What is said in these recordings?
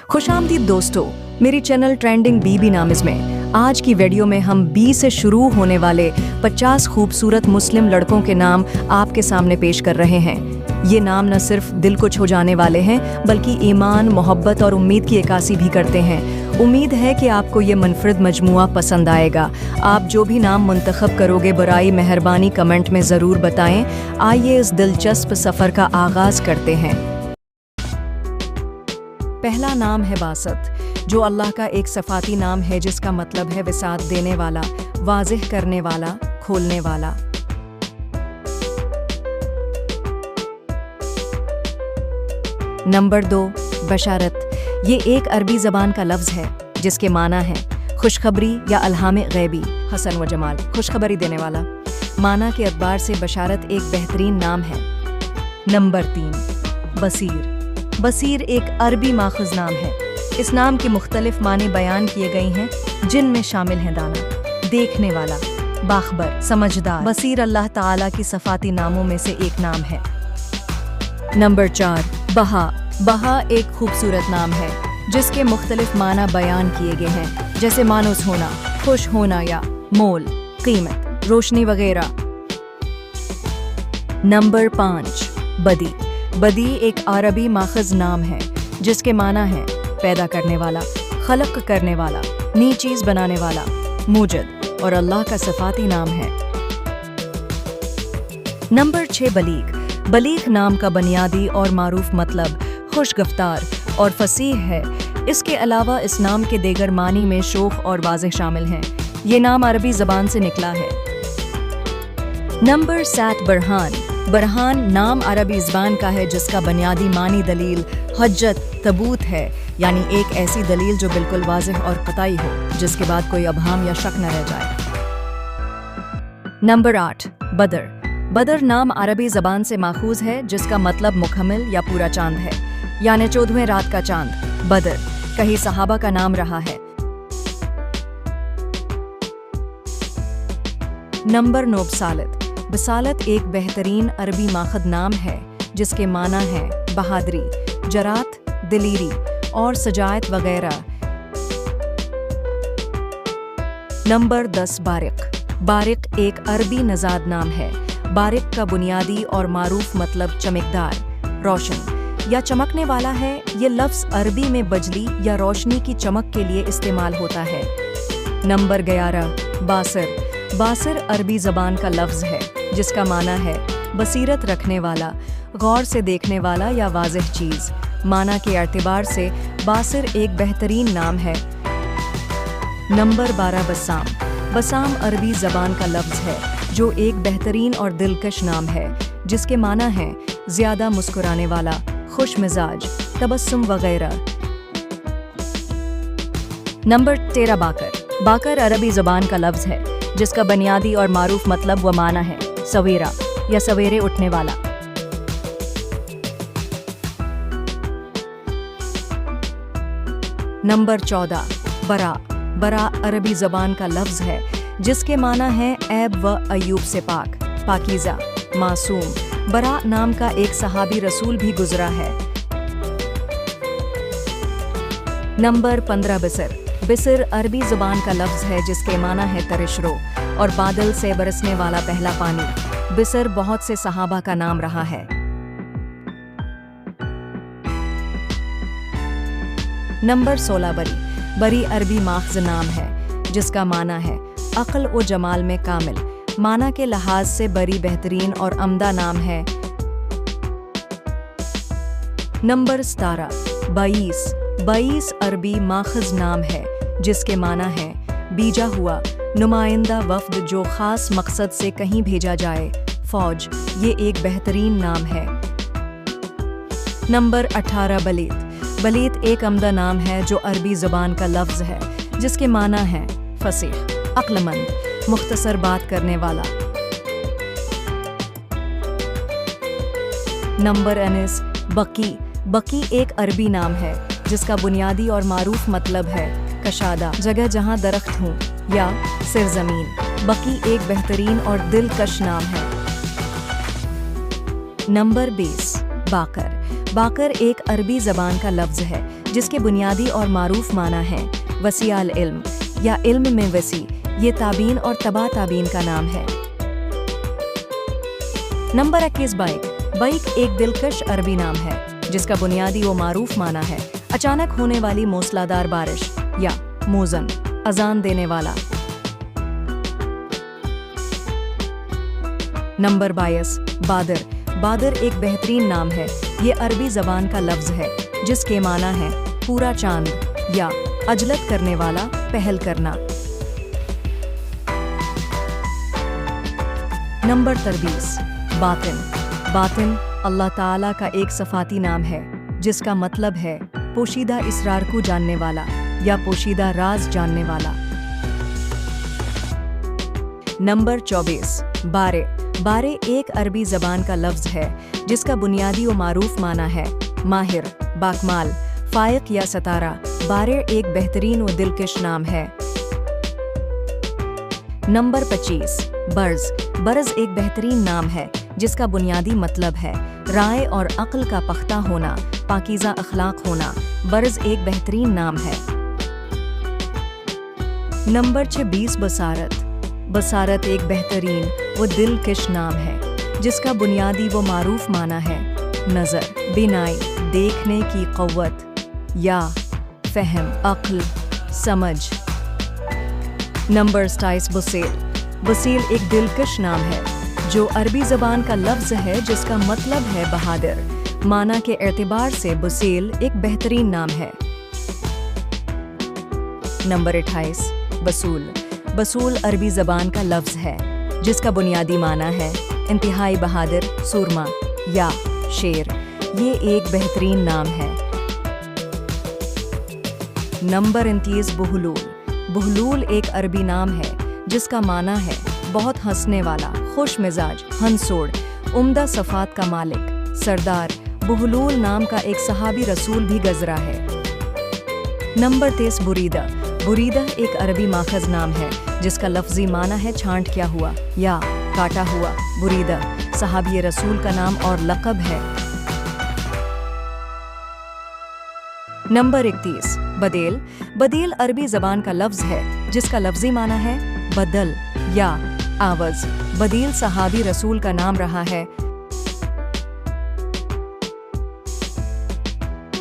खुशामदीद दोस्तों, मेरी channel trending बीबी नामिज़ में आज की वीडियो में हम बी से शुरू होने वाले 50 खूबसूरत मुस्लिम लड़कों के नाम आपके सामने पेश कर रहे हैं। ये नाम न सिर्फ दिल को छू जाने वाले हैं बल्कि ईमान, मोहब्बत और उम्मीद की अक्कासी भी करते हैं। उम्मीद है कि आपको ये मुनफरिद मजमुआ पसंद आएगा। आप जो भी नाम मुंतखब करोगे बराई मेहरबानी कमेंट में ज़रूर बताएं। आइए इस दिलचस्प सफ़र का आगाज़ करते हैं। पहला नाम है बासत, जो अल्लाह का एक सफ़ाती नाम है जिसका मतलब है विसात देने वाला, वाज़िह करने वाला, खोलने वाला। नंबर 2, बशारत। ये एक अरबी ज़बान का लफ्ज़ है जिसके माना है खुशखबरी या अल्हाम गैबी, हसन व जमाल, खुशखबरी देने वाला। माना के अतबार से बशारत एक बेहतरीन नाम है। नंबर 3, बसीर। बसीर एक अरबी माखज़ नाम है। इस नाम के मुख्तलिफ माने बयान किए गए हैं जिनमें शामिल हैं दाना, देखने वाला, बाखबर, समझदार। बसीर अल्लाह ताला की सफ़ाती नामों में से एक नाम है। नंबर 4, बहा। बहा एक खूबसूरत नाम है जिसके मुख्तलिफ माना बयान किए गए हैं, जैसे मानूस होना, खुश होना या मोल, कीमत, रोशनी वगैरह। नंबर 5, बदी। बदी एक अरबी माखज़ नाम है जिसके माना है पैदा करने वाला, खलक करने वाला, नई चीज़ बनाने वाला, मूजद, और अल्लाह का सफ़ाती नाम है। नंबर 6, बलीग। बलीग नाम का बुनियादी और मारूफ मतलब खुशगफ्तार और फसीह है। इसके अलावा इस नाम के दीगर मानी में शोख और वाज़ेह शामिल हैं। ये नाम अरबी ज़बान से निकला है। नंबर 7, बरहान। बरहान नाम अरबी ज़बान का है जिसका बुनियादी मानी दलील, हज्जत, तबूत है, यानी एक ऐसी दलील जो बिल्कुल वाज़ेह और क़तई हो, जिसके बाद कोई अबहम या शक न रह जाए। नंबर 8, बदर। बदर नाम अरबी ज़बान से माखूज़ है जिसका मतलब मुकम्मल या पूरा चांद है, यानी 14वें रात का चांद। बदर कई सहाबा का नाम रहा है। नंबर 9, बसालत। बसालत एक बेहतरीन अरबी माखद नाम है जिसके माना है बहादुरी, जरात, दिलीरी और सजायत वगैरह। नंबर 10, बारिक। बारिक एक अरबी नज़ाद नाम है। बारिक का बुनियादी और मारूफ मतलब चमकदार, रोशन या चमकने वाला है। ये लफ्ज़ अरबी में बजली या रोशनी की चमक के लिए इस्तेमाल होता है। नंबर 11, बासर। बासर अरबी ज़बान का लफ्ज़ है जिसका माना है बसीरत रखने वाला, गौर से देखने वाला या वाज़ेह चीज़। माना के एतबार से बासर एक बेहतरीन नाम है। नंबर 12, बसाम। बसाम अरबी ज़बान का लफ्ज़ है जो एक बेहतरीन और दिलकश नाम है जिसके माना है ज़्यादा मुस्कुराने वाला, खुश मिजाज, तबस्सुम वगैरह। नंबर 13, बाकर। बाकर अरबी ज़बान का लफ्ज़ है जिसका बुनियादी और मारूफ मतलब व माना है सवेरा या सवेरे उठने वाला। नंबर 14, बरा। बरा अरबी ज़बान का लफ्ज़ है जिसके माना है ऐब व अयूब से पाक, पाकीज़ा, मासूम। बरा नाम का एक सहाबी रसूल भी गुजरा है। नंबर 15, बिसर। बिसर अरबी ज़बान का लफ्ज़ है जिसके माना है तरिशरो और बादल से बरसने वाला पहला पानी। बिसर बहुत से सहाबा का नाम रहा है। नंबर 16, बरी। बरी अरबी माखज़ नाम है जिसका माना है अक्ल व जमाल में कामिल। माना के लिहाज से बरी बेहतरीन और अम्दा नाम है। नंबर 17, बाईस। बाईस अरबी माखज़ नाम है जिसके माना है बीजा हुआ, नुमाइंदा वफ़द जो ख़ास मकसद से कहीं भेजा जाए, फ़ौज। ये एक बेहतरीन नाम है। नंबर 18, बलीत। बलीत एक अम्दा नाम है जो अरबी ज़बान का लफ्ज़ है जिसके माना है फसीह, अक्लमंद, मुख्तसर बात करने वाला। नंबर 19, बकी। बकी एक अरबी नाम है जिसका बुनियादी और मारूफ मतलब है कशादा, जगह जहां दरख्त हों या सिरजमीन। बकी एक बेहतरीन और दिलकश नाम है। नंबर 20, बाकर। बाकर एक अरबी ज़बान का लफ्ज़ है جس کے بنیادی اور معروف معنی ہیں وسیع العلم یا علم میں وسیع۔ یہ تابعین اور تبع تابعین کا نام ہے۔ Number 21 bike. بائک ایک دلکش عربی نام ہے جس کا بنیادی و معروف معنی ہے اچانک ہونے والی موسلادھار بارش یا موزن، اذان دینے والا۔ Number 22 bother. بادر ایک بہترین نام ہے۔ یہ عربی زبان کا لفظ ہے جس کے معنی ہے پورا چاند یا عجلت کرنے والا، پہل کرنا۔ نمبر 23 باطن۔ باطن اللہ تعالیٰ کا ایک صفاتی نام ہے جس کا مطلب ہے پوشیدہ اسرار کو جاننے والا یا پوشیدہ راز جاننے والا۔ نمبر 24 بارے۔ بارے ایک عربی زبان کا لفظ ہے جس کا بنیادی و معروف معنی ہے ماہر، باکمال، فائق یا ستارہ۔ بارے ایک بہترین و دلکش نام ہے۔ نمبر 25 برز۔ برز ایک بہترین نام ہے جس کا بنیادی مطلب ہے رائے اور عقل کا پختہ ہونا، پاکیزہ اخلاق ہونا۔ برز ایک بہترین نام ہے۔ نمبر 26 بصارت۔ بصارت ایک بہترین و دلکش نام ہے جس کا بنیادی و معروف معنی ہے نظر، بینائی، دیکھنے کی قوت یا فہم، عقل، سمجھ۔ نمبر 27 بصیل۔ بصیل ایک دلکش نام ہے جو عربی زبان کا لفظ ہے جس کا مطلب ہے بہادر۔ معنی کے اعتبار سے بصیل ایک بہترین نام ہے۔ نمبر 28 بصول۔ بصول عربی زبان کا لفظ ہے جس کا بنیادی معنی ہے انتہائی بہادر، سورما یا شیر۔ یہ ایک بہترین نام ہے۔ نمبر 29 بہلول۔ بہلول ایک عربی نام ہے جس کا معنی ہے بہت ہنسنے والا، خوش مزاج، ہنسوڑ، عمدہ صفات کا مالک، سردار۔ بہلول نام کا ایک صحابی رسول بھی گزرا ہے۔ نمبر 30 بریدہ۔ بریدہ ایک عربی ماخذ نام ہے جس کا لفظی معنی ہے چھانٹ کیا ہوا یا کاٹا ہوا۔ بریدہ صحابی رسول کا نام اور لقب ہے۔ نمبر 31 بدیل۔ بدیل عربی زبان کا لفظ ہے جس کا لفظی معنی ہے بدل یا آواز۔ بدیل صحابی رسول کا نام رہا ہے۔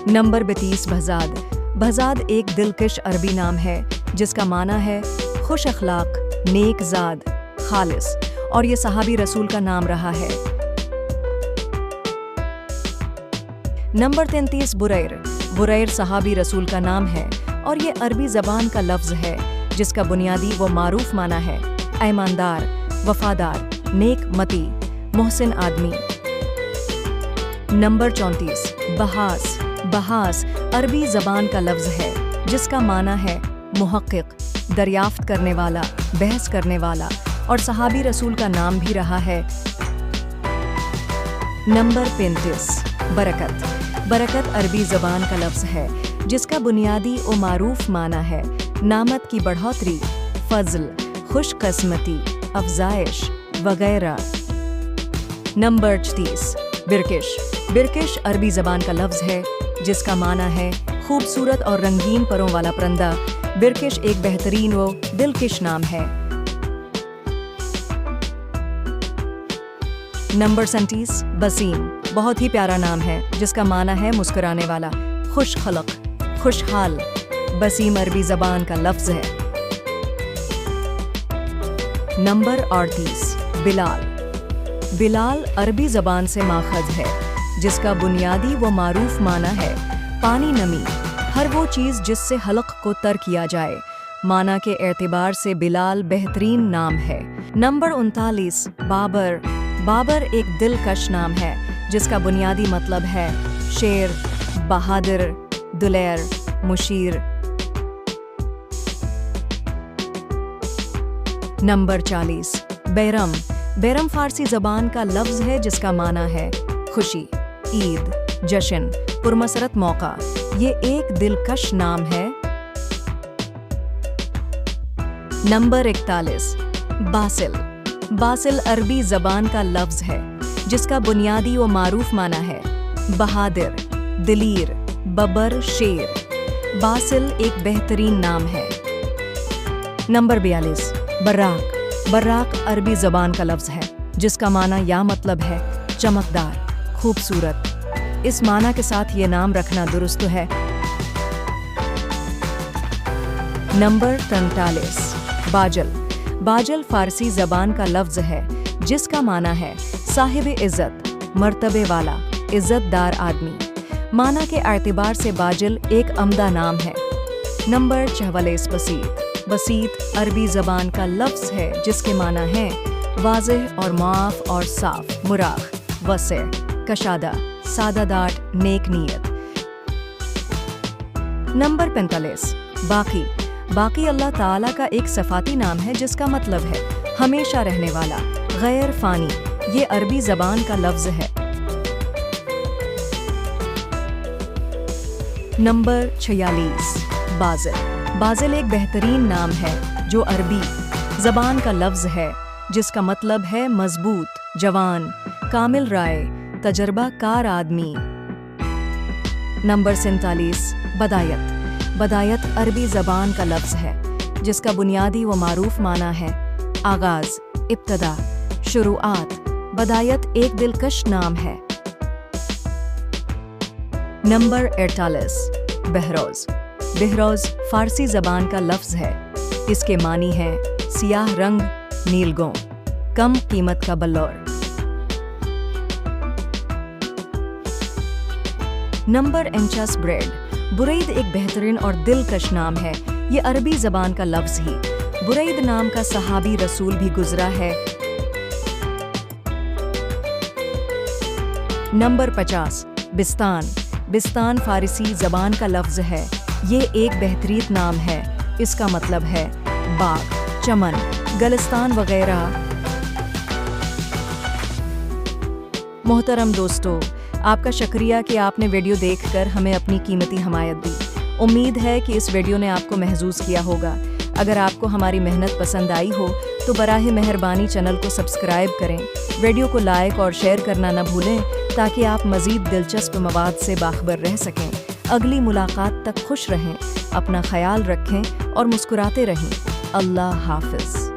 Number 32 Behzad. بہزاد ایک دلکش عربی نام ہے جس کا معنی ہے خوش اخلاق، نیک زاد، خالص، اور یہ صحابی رسول کا نام رہا ہے۔ نمبر 33 بریر۔ بریر صحابی رسول کا نام ہے اور یہ عربی زبان کا لفظ ہے جس کا بنیادی و معروف معنی ہے ایماندار، وفادار، نیک متی، محسن آدمی۔ نمبر 34 بحاث۔ بحاث عربی زبان کا لفظ ہے جس کا معنی ہے محقق، دریافت کرنے والا، بحث کرنے والا، اور صحابی رسول کا نام بھی رہا ہے۔ نمبر 35 برکت۔ برکت عربی زبان کا لفظ ہے جس کا بنیادی و معروف معنی ہے نعمت کی بڑھوتری، فضل، خوش قسمتی، افزائش وغیرہ۔ نمبر 36 برکش۔ برکش عربی زبان کا لفظ ہے جس کا معنی ہے خوبصورت اور رنگین پروں والا پرندہ۔ برکش ایک بہترین و دلکش نام ہے۔ نمبر 37 بسیم۔ بہت ہی پیارا نام ہے جس کا معنی ہے مسکرانے والا، خوش خلق، خوشحال۔ بسیم عربی زبان کا لفظ ہے۔ نمبر 38 بلال۔ بلال عربی زبان سے ماخذ ہے جس کا بنیادی و معروف معنی ہے پانی نمی، ہر وہ چیز جس سے حلق کو تر کیا جائے۔ معنی کے اعتبار سے بلال بہترین نام ہے۔ نمبر 39 بابر۔ بابر ایک دلکش نام ہے جس کا بنیادی مطلب ہے شیر، بہادر، دلیر، مشیر۔ نمبر 40 بیرم۔ بیرم فارسی زبان کا لفظ ہے جس کا معنی ہے خوشی، عید، جشن، پرمسرت موقع۔ یہ ایک دلکش نام ہے۔ نمبر 41 باسل۔ باسل عربی زبان کا لفظ ہے جس کا بنیادی و معروف معنی ہے بہادر، دلیر، ببر، شیر۔ बासिल एक बेहतरीन नाम है। नंबर 42, बर्राक। बर्राक अरबी ज़बान का लफ्ज़ है जिसका माना या मतलब है चमकदार, खूबसूरत। इस माना के साथ ये नाम रखना दुरुस्त है। नंबर 43, बाजल। बाजल फ़ारसी ज़बान का लफ्ज़ है जिसका माना है साहिब इज़्ज़त, मर्तबे वाला, इज़्ज़तदार आदमी। माना के एतबार से बाजल एक अम्दा नाम है। नंबर 44, बसीत। बसीत अरबी ज़बान का लफ्ज़ है जिसके माना है वाज़ेह और मुआफ़ और साफ़, मुराख, वसे, कशादा, सादादाट, नेक नीयत। नंबर 45, बाकी। बाकी अल्लाह ताला का एक सफ़ाती नाम है जिसका मतलब है हमेशा रहने वाला, गैर फ़ानी। ये अरबी ज़बान का लफ्ज़ है। नंबर 46, बाज़िल। बाज़िल एक बेहतरीन नाम है जो अरबी ज़बान का लफ्ज़ है जिसका मतलब है मज़बूत, जवान, कामिल राय, तजर्बा कार आदमी। नंबर 47, बदायत। बदायत अरबी ज़बान का लफ्ज़ है जिसका बुनियादी व मारूफ माना है आगाज़, इब्तदा, शुरुआत। बदायत एक दिलकश नाम है। नंबर 48, बहरोज़। बहरोज़ फ़ारसी ज़बान का लफ्ज़ है। इसके मानी है सियाह रंग, नीलगों, कम कीमत का बल्लौर। नंबर 49, बुरैद। बुरैद एक बेहतरीन और दिलकश नाम है। ये अरबी ज़बान का लफ्ज़ ही। बुरैद नाम का सहाबी रसूल भी गुज़रा है। नंबर 50, बिस्तान। बिस्तान फ़ारसी ज़बान का लफ्ज़ है। ये एक बेहतरीन नाम है। इसका मतलब है बाग, चमन, गलिस्तान वगैरह। मोहतरम दोस्तों, आपका शुक्रिया कि आपने वीडियो देखकर हमें अपनी कीमती हमायत दी। उम्मीद है कि इस वीडियो ने आपको महसूस किया होगा। अगर आपको हमारी मेहनत पसंद आई हो तो बराह मेहरबानी चैनल को सब्सक्राइब करें, वीडियो को लाइक और शेयर करना न भूलें ताकि आप मज़ीद दिलचस्प मवाद से बाखबर रह सकें। अगली मुलाकात तक खुश रहें, अपना ख्याल रखें और मुस्कुराते रहें। अल्लाह हाफ़िज़।